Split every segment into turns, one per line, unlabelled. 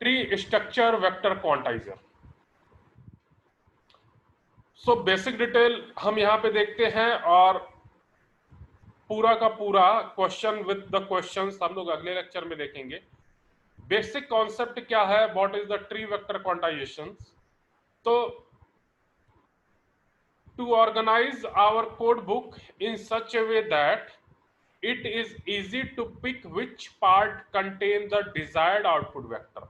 Tree structure vector quantiser. So basic detail हम यहां पे देखते हैं और पूरा का पूरा क्वेश्चन विद द क्वेश्चंस हम लोग अगले लेक्चर में देखेंगे। बेसिक कॉन्सेप्ट क्या है, what is the tree vector quantisation. तो to organise our code book in such a way that it is easy to pick which part contain the desired output vector.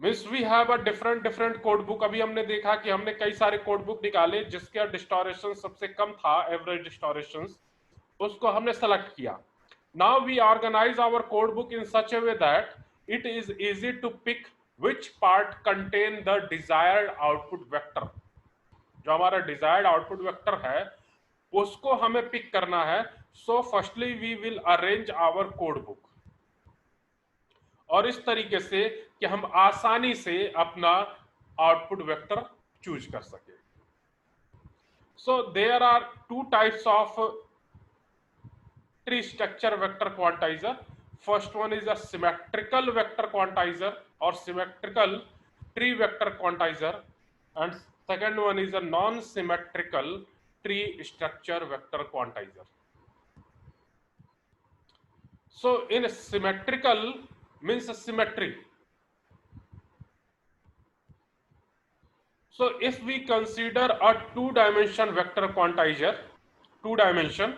Means we have a different code book. अभी हमने देखा कि हमने कई सारे code book निकाले जिसका distortion सबसे कम था, एवरेज डिस्टोरेशन, उसको हमने सेलेक्ट किया. Now we organize our code book in such a way that it is easy to pick which part contain the desired output vector. जो हमारा डिजायर्ड आउटपुट वेक्टर है उसको हमें पिक करना है. So firstly we will arrange our code book, और इस तरीके से कि हम आसानी से अपना आउटपुट वेक्टर चूज कर सके. So there are two types of tree structure vector quantiser. First one is a symmetrical vector quantiser और symmetrical tree vector quantiser, and second one is a non-symmetrical tree structure vector quantizer. So in symmetrical means symmetry. So if we consider a two-dimension vector quantizer, two dimension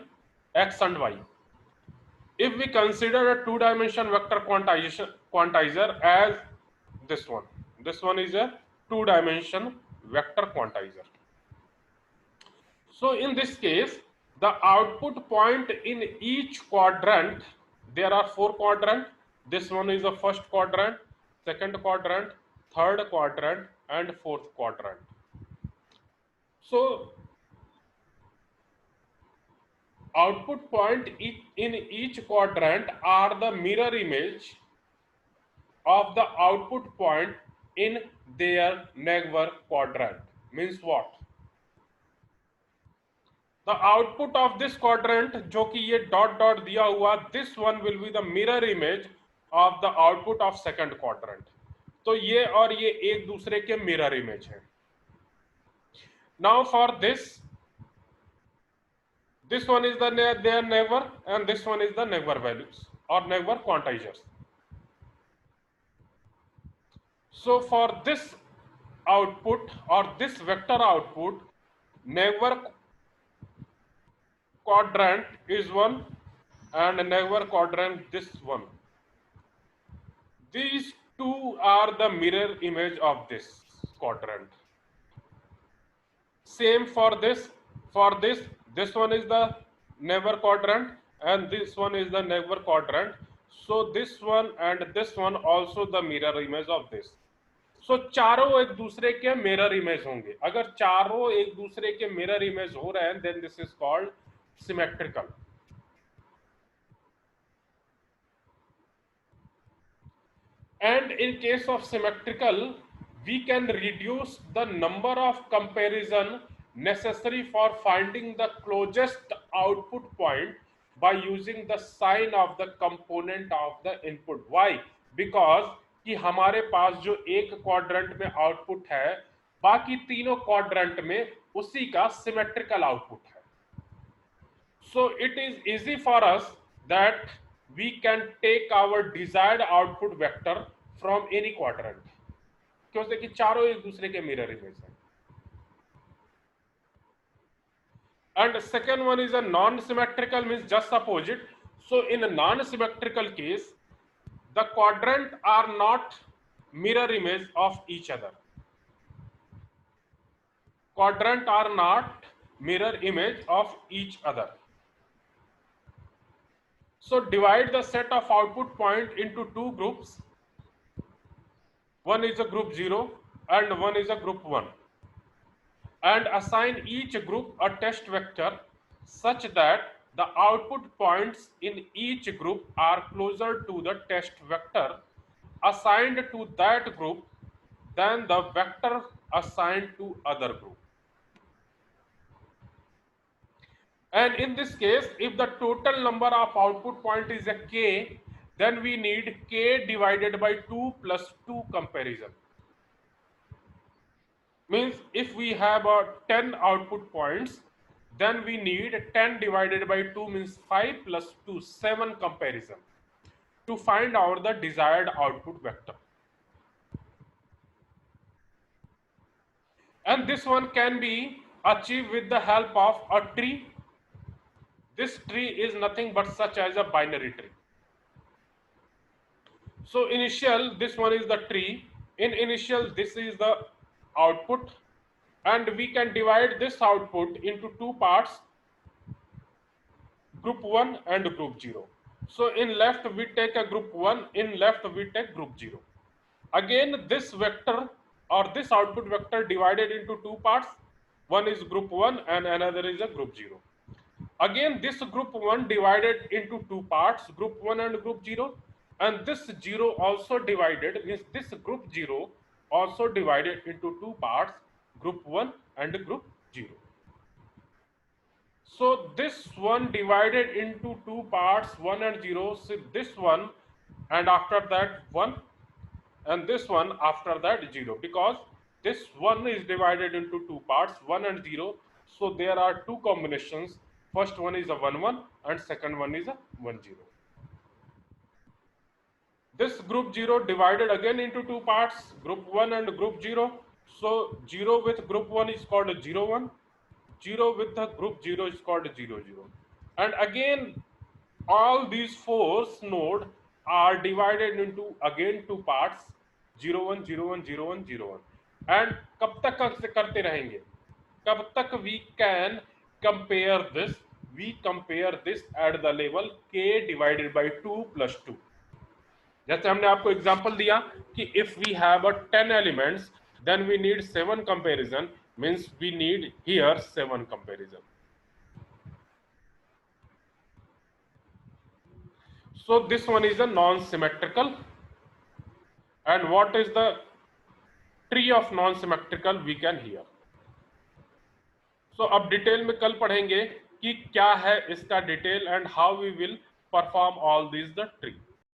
x and y, if we consider a two-dimension vector quantizer as this one is a two-dimension vector quantizer. So in this case, the output point in each quadrant, there are 4 quadrants. This one is the first quadrant, second quadrant, third quadrant, and fourth quadrant. So output point in each quadrant are the mirror image of the output point in their neighbor quadrant. Means what? The output of this quadrant, जो कि ये dot dot दिया हुआ, this one will be the mirror image of the output of second quadrant. तो ये और ये एक दूसरे के mirror image है. Now for this one is their neighbor and this one is the neighbor values or neighbor quantizers. So for this output or this vector output, neighbor quadrant is one and neighbor quadrant this one. These two are the mirror image of this quadrant. Same for this. This one is the neighbor quadrant and this one is the neighbor quadrant. So this one and this one also the mirror image of this. So चारों एक दूसरे के mirror image होंगे. अगर चारों एक दूसरे के mirror image हो रहे हैं, then this is called symmetrical. And in case of symmetrical, we can reduce the number of comparison necessary for finding the closest output point by using the sign of the component of the input. Why? Because कि हमारे पास जो एक quadrant में output है, बाकी तीनों quadrant में उसी का सिमेट्रिकल आउटपुट है. So it is easy for us that we can take our desired output vector from any quadrant. क्योंकि देखिए चारों एक दूसरे के मिरर इमेज हैं. And second one is a non-symmetrical, means just opposite. So in a non-symmetrical case, the quadrant are not mirror image of each other. Quadrant are not mirror image of each other. So divide the set of output point into two groups. One is a group 0 and one is a group 1. And assign each group a test vector such that the output points in each group are closer to the test vector assigned to that group than the vector assigned to other group. And in this case, if the total number of output point is a k, then we need k divided by 2 plus 2 comparison. Means if we have 10 output points, then we need 10 divided by 2 means 5 plus 2, 7 comparison to find out the desired output vector. And this one can be achieved with the help of a tree. This tree is nothing but such as a binary tree. So initial, this one is the tree. In initial, this is the output, and we can divide this output into two parts, group 1 and group 0. So in left we take a group 1, in left we take group 0. Again this vector or this output vector divided into two parts, one is group 1 and another is a group 0. Again this group 1 divided into two parts, group 1 and group 0, and this 0 also divided, means this group 0 also divided into two parts, group 1 and group 0. So this one divided into two parts, 1 and 0, so this one and after that 1 and this one after that 0, because this one is divided into two parts, 1 and 0, so there are two combinations. First one is a 1 1 and second one is a 1 0. This group 0 divided again into two parts, group 1 and group 0. So 0 with group 1 is called a 0 1. 0 with the group 0 is called 0 0. And again all these four nodes are divided into again two parts, 0 1 0 1 0 1 0 1. And कब तक करते रहेंगे, कब तक we can compare this, we compare this at the level k divided by 2 plus 2. जैसे हमने आपको example दिया कि if we have a 10 elements, then we need 7 comparison, means we need here 7 comparison. So this one is a non-symmetrical. And what is the tree of non-symmetrical we can hear. So अब detail में कल पढ़ेंगे कि क्या है इसका detail and how we will perform all these the tree.